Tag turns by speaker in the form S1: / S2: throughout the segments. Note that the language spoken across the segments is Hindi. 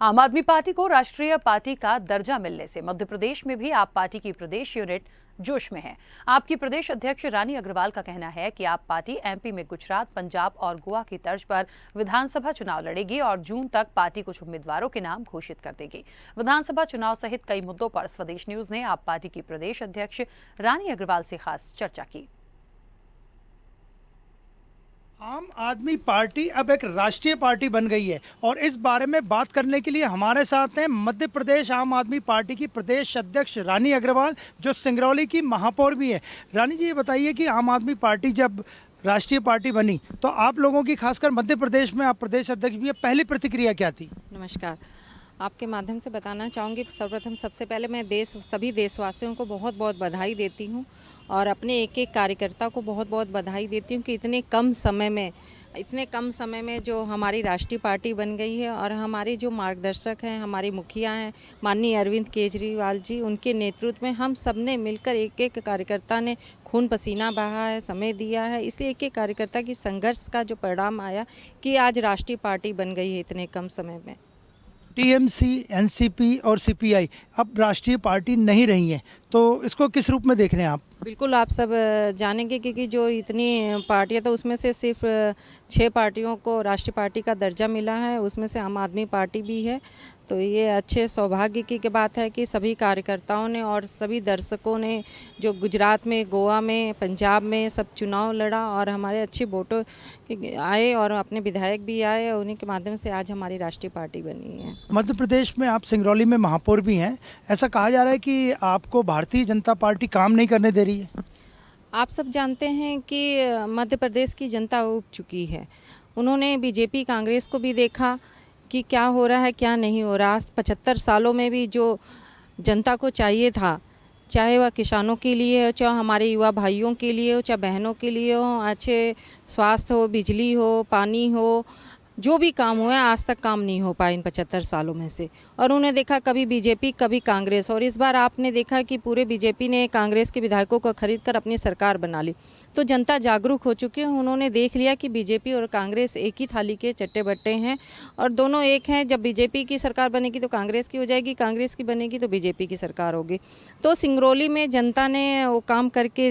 S1: आम आदमी पार्टी को राष्ट्रीय पार्टी का दर्जा मिलने से मध्य प्रदेश में भी आप पार्टी की प्रदेश यूनिट जोश में है। आपकी प्रदेश अध्यक्ष रानी अग्रवाल का कहना है कि आप पार्टी एमपी में गुजरात, पंजाब और गोवा की तर्ज पर विधानसभा चुनाव लड़ेगी और जून तक पार्टी कुछ उम्मीदवारों के नाम घोषित कर देगी। विधानसभा चुनाव सहित कई मुद्दों पर स्वदेश न्यूज ने आप पार्टी की प्रदेश अध्यक्ष रानी अग्रवाल से खास चर्चा की।
S2: आम आदमी पार्टी अब एक राष्ट्रीय पार्टी बन गई है और इस बारे में बात करने के लिए हमारे साथ हैं मध्य प्रदेश आम आदमी पार्टी की प्रदेश अध्यक्ष रानी अग्रवाल, जो सिंगरौली की महापौर भी है। रानी जी, ये बताइए कि आम आदमी पार्टी जब राष्ट्रीय पार्टी बनी तो आप लोगों की, खासकर मध्य प्रदेश में आप प्रदेश अध्यक्ष भी है, पहली प्रतिक्रिया क्या थी?
S3: नमस्कार। आपके माध्यम से बताना चाहूँगी, सर्वप्रथम सबसे पहले मैं सभी देशवासियों को बहुत बहुत बधाई देती हूँ और अपने एक एक कार्यकर्ता को बहुत बहुत बधाई देती हूँ कि इतने कम समय में जो हमारी राष्ट्रीय पार्टी बन गई है और हमारे जो मार्गदर्शक हैं, हमारे मुखिया हैं माननीय अरविंद केजरीवाल जी, उनके नेतृत्व में हम सब ने मिलकर एक एक कार्यकर्ता ने खून पसीना बहा है, समय दिया है। इसलिए एक एक कार्यकर्ता की संघर्ष का जो परिणाम आया कि आज राष्ट्रीय पार्टी बन गई है इतने कम समय में।
S2: टीएमसी, एनसीपी और सीपीआई अब राष्ट्रीय पार्टी नहीं रही हैं, तो इसको किस रूप में देख रहे हैं आप?
S3: बिल्कुल, आप सब जानेंगे क्योंकि जो इतनी पार्टियां, तो उसमें से सिर्फ 6 पार्टियों को राष्ट्रीय पार्टी का दर्जा मिला है, उसमें से आम आदमी पार्टी भी है। तो ये अच्छे सौभाग्य की बात है कि सभी कार्यकर्ताओं ने और सभी दर्शकों ने जो गुजरात में, गोवा में, पंजाब में सब चुनाव लड़ा और हमारे अच्छे वोटों आए और अपने विधायक भी आए और उन्हीं के माध्यम से आज हमारी राष्ट्रीय पार्टी बनी है।
S2: मध्य प्रदेश में आप सिंगरौली में महापौर भी हैं, ऐसा कहा जा रहा है कि आपको भारतीय जनता पार्टी काम नहीं करने दे रही है।
S3: आप सब जानते हैं कि मध्य प्रदेश की जनता उब चुकी है। उन्होंने बीजेपी, कांग्रेस को भी देखा कि क्या हो रहा है, क्या नहीं हो रहा। 75 सालों में भी जो जनता को चाहिए था, चाहे वह किसानों के लिए हो, चाहे हमारे युवा भाइयों के लिए हो, चाहे बहनों के लिए हो, अच्छे स्वास्थ्य हो, बिजली हो, पानी हो, जो भी काम हुआ है आज तक काम नहीं हो पाया इन 75 सालों में से। और उन्हें देखा कभी बीजेपी कभी कांग्रेस, और इस बार आपने देखा कि पूरे बीजेपी ने कांग्रेस के विधायकों को खरीद कर अपनी सरकार बना ली। तो जनता जागरूक हो चुकी है, उन्होंने देख लिया कि बीजेपी और कांग्रेस एक ही थाली के चट्टे बट्टे हैं और दोनों एक हैं। जब बीजेपी की सरकार बनेगी तो कांग्रेस की हो जाएगी, कांग्रेस की बनेगी तो बीजेपी की सरकार होगी। तो सिंगरौली में जनता ने वो काम करके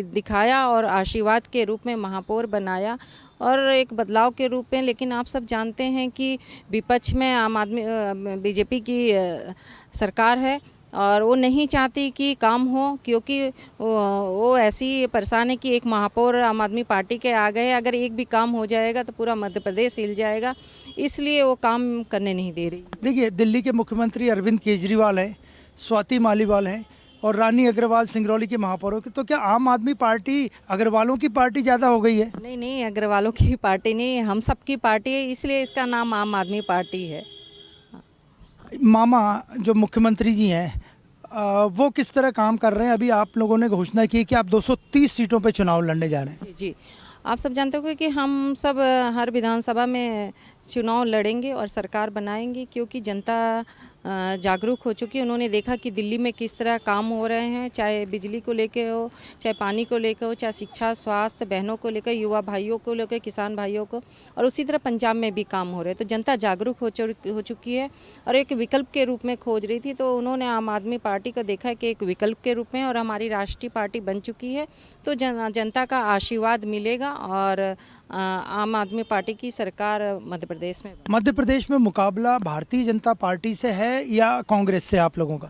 S3: दिखाया और आशीर्वाद के रूप में महापौर बनाया और एक बदलाव के रूप में। लेकिन आप सब जानते हैं कि विपक्ष में आम आदमी बीजेपी की सरकार है और वो नहीं चाहती कि काम हो, क्योंकि वो ऐसी परेशान है कि एक महापौर आम आदमी पार्टी के आ गए, अगर एक भी काम हो जाएगा तो पूरा मध्य प्रदेश हिल जाएगा, इसलिए वो काम करने नहीं दे रही।
S2: देखिए, दिल्ली के मुख्यमंत्री अरविंद केजरीवाल हैं, स्वाति मालीवाल हैं और रानी अग्रवाल सिंगरौली के महापौर की, तो क्या आम आदमी पार्टी अग्रवालों की पार्टी ज़्यादा हो गई है?
S3: नहीं नहीं, अग्रवालों की पार्टी नहीं, हम सब की पार्टी है, इसलिए इसका नाम आम आदमी पार्टी है।
S2: मामा जो मुख्यमंत्री जी हैं, वो किस तरह काम कर रहे हैं? अभी आप लोगों ने घोषणा की कि आप 230 सीटों पे चुनाव लड़ने जा रहे हैं।
S3: जी, आप सब जानते हो कि हम सब हर विधानसभा में चुनाव लड़ेंगे और सरकार बनाएंगे, क्योंकि जनता जागरूक हो चुकी है। उन्होंने देखा कि दिल्ली में किस तरह काम हो रहे हैं, चाहे बिजली को लेके हो, चाहे पानी को लेकर हो, चाहे शिक्षा, स्वास्थ्य, बहनों को लेकर, युवा भाइयों को लेकर, किसान भाइयों को, और उसी तरह पंजाब में भी काम हो रहे हैं। तो जनता जागरूक हो चुकी है और एक विकल्प के रूप में खोज रही थी, तो उन्होंने आम आदमी पार्टी को देखा कि एक विकल्प के रूप में, और हमारी राष्ट्रीय पार्टी बन चुकी है तो जनता का आशीर्वाद मिलेगा और आम आदमी पार्टी की सरकार मध्य प्रदेश में
S2: मुकाबला भारतीय जनता पार्टी से है या कांग्रेस से आप लोगों का?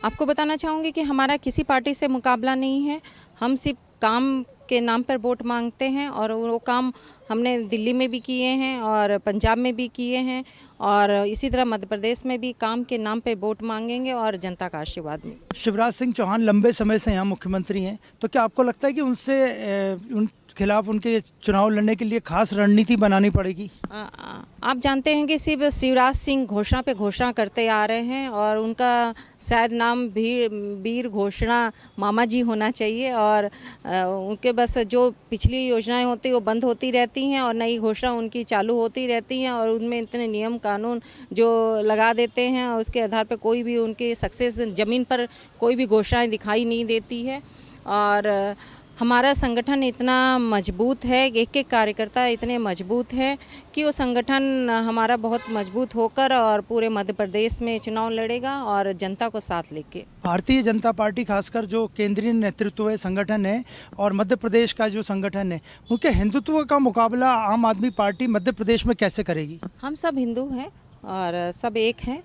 S3: आपको बताना चाहूँगी कि हमारा किसी पार्टी से मुकाबला नहीं है। हम सिर्फ काम के नाम पर वोट मांगते हैं और वो काम हमने दिल्ली में भी किए हैं और पंजाब में भी किए हैं और इसी तरह मध्य प्रदेश में भी काम के नाम पे वोट मांगेंगे और जनता का आशीर्वाद मिलेगा।
S2: शिवराज सिंह चौहान लंबे समय से यहाँ मुख्यमंत्री हैं, तो क्या आपको लगता है कि उन खिलाफ उनके चुनाव लड़ने के लिए खास रणनीति बनानी पड़ेगी?
S3: आप जानते हैं कि सिर्फ शिवराज सिंह घोषणा पे घोषणा करते आ रहे हैं और उनका शायद नाम वीर घोषणा मामा जी होना चाहिए और उनके बस जो पिछली योजनाएं होती वो बंद होती रहती हैं और नई घोषणा उनकी चालू होती रहती हैं और उनमें इतने नियम कानून जो लगा देते हैं और उसके आधार पर कोई भी उनके सक्सेस ज़मीन पर कोई भी घोषणाएं दिखाई नहीं देती है। और हमारा संगठन इतना मजबूत है, एक एक कार्यकर्ता इतने मजबूत है कि वो संगठन हमारा बहुत मजबूत होकर और पूरे मध्य प्रदेश में चुनाव लड़ेगा और जनता को साथ लेके।
S2: भारतीय जनता पार्टी खासकर जो केंद्रीय नेतृत्व है संगठन है और मध्य प्रदेश का जो संगठन है, उनके हिंदुत्व का मुकाबला आम आदमी पार्टी मध्य प्रदेश में कैसे करेगी?
S3: हम सब हिंदू हैं और सब एक हैं,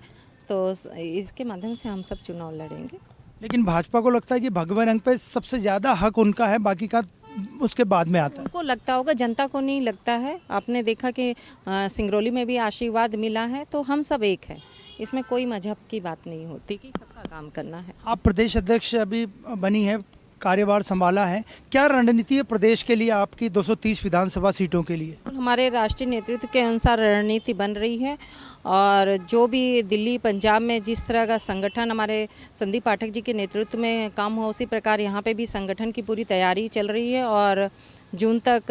S3: तो इसके माध्यम से हम सब चुनाव लड़ेंगे।
S2: लेकिन भाजपा को लगता है कि भगवा रंग पे सबसे ज़्यादा हक उनका है, बाकी का उसके बाद में आता है।
S3: उनको लगता होगा, जनता को नहीं लगता है। आपने देखा कि सिंगरौली में भी आशीर्वाद मिला है, तो हम सब एक हैं। इसमें कोई मजहब की बात नहीं होती कि सबका काम करना है।
S2: आप प्रदेश अध्यक्ष अभी बनी है, कार्यभार संभाला है, क्या रणनीति है प्रदेश के लिए आपकी 230 विधानसभा सीटों के लिए?
S3: हमारे राष्ट्रीय नेतृत्व के अनुसार रणनीति बन रही है और जो भी दिल्ली पंजाब में जिस तरह का संगठन हमारे संदीप पाठक जी के नेतृत्व में काम हो, उसी प्रकार यहाँ पे भी संगठन की पूरी तैयारी चल रही है और जून तक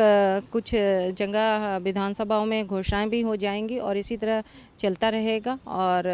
S3: कुछ जगह विधानसभाओं में घोषणाएं भी हो जाएंगी और इसी तरह चलता रहेगा और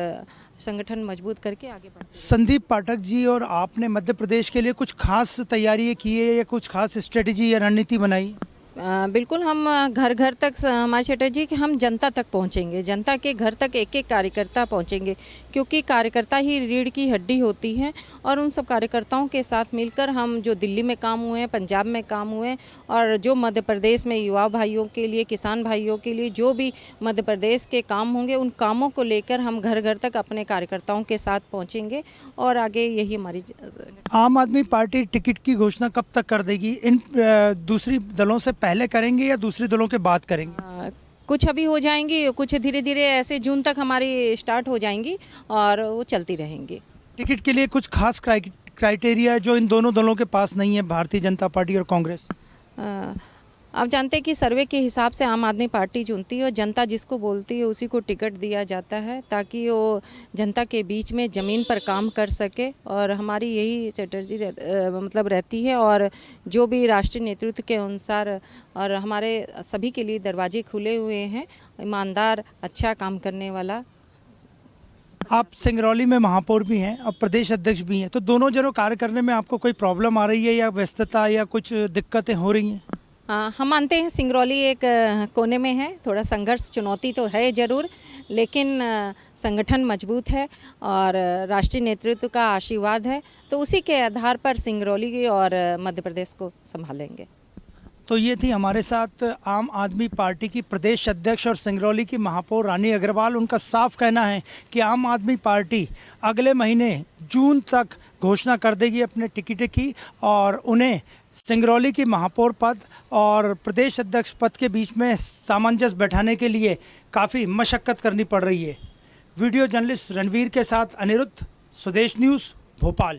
S3: संगठन मजबूत करके आगे बढ़।
S2: संदीप पाठक जी और आपने मध्य प्रदेश के लिए कुछ खास तैयारी की है या कुछ खास स्ट्रेटजी या रणनीति बनाई?
S3: बिल्कुल, हम घर घर तक हमारी स्ट्रेटजी कि हम जनता तक पहुंचेंगे, जनता के घर तक एक एक कार्यकर्ता पहुंचेंगे, क्योंकि कार्यकर्ता ही रीढ़ की हड्डी होती हैं और उन सब कार्यकर्ताओं के साथ मिलकर हम जो दिल्ली में काम हुए हैं, पंजाब में काम हुए और जो मध्य प्रदेश में युवा भाइयों के लिए, किसान भाइयों के लिए जो भी मध्य प्रदेश के काम होंगे, उन कामों को लेकर हम घर घर तक अपने कार्यकर्ताओं के साथ पहुँचेंगे और आगे यही हमारी।
S2: आम आदमी पार्टी टिकट की घोषणा कब तक कर देगी? इन दूसरी दलों से पहले करेंगे या दूसरे दलों के बाद करेंगे?
S3: कुछ अभी हो जाएंगी, कुछ धीरे धीरे ऐसे जून तक हमारी स्टार्ट हो जाएंगी और वो चलती रहेंगी।
S2: टिकट के लिए कुछ खास क्राइटेरिया है जो इन दोनों दलों के पास नहीं है, भारतीय जनता पार्टी और कांग्रेस?
S3: आप जानते हैं कि सर्वे के हिसाब से आम आदमी पार्टी चुनती है और जनता जिसको बोलती है उसी को टिकट दिया जाता है, ताकि वो जनता के बीच में ज़मीन पर काम कर सके और हमारी यही स्ट्रेटजी मतलब रहती है और जो भी राष्ट्रीय नेतृत्व के अनुसार और हमारे सभी के लिए दरवाजे खुले हुए हैं, ईमानदार अच्छा काम करने वाला।
S2: आप सिंगरौली में महापौर भी हैं और प्रदेश अध्यक्ष भी हैं, तो दोनों जनों कार्य करने में आपको कोई प्रॉब्लम आ रही है या व्यस्तता या कुछ दिक्कतें हो रही हैं?
S3: हम मानते हैं सिंगरौली एक कोने में है, थोड़ा संघर्ष चुनौती तो है ज़रूर, लेकिन संगठन मजबूत है और राष्ट्रीय नेतृत्व का आशीर्वाद है, तो उसी के आधार पर सिंगरौली और मध्य प्रदेश को संभालेंगे।
S2: तो ये थी हमारे साथ आम आदमी पार्टी की प्रदेश अध्यक्ष और सिंगरौली की महापौर रानी अग्रवाल। उनका साफ कहना है कि आम आदमी पार्टी अगले महीने जून तक घोषणा कर देगी अपने टिकट की और उन्हें सिंगरौली की महापौर पद और प्रदेश अध्यक्ष पद के बीच में सामंजस्य बैठाने के लिए काफ़ी मशक्क़त करनी पड़ रही है। वीडियो जर्नलिस्ट रणवीर के साथ अनिरुद्ध, स्वदेश न्यूज़, भोपाल।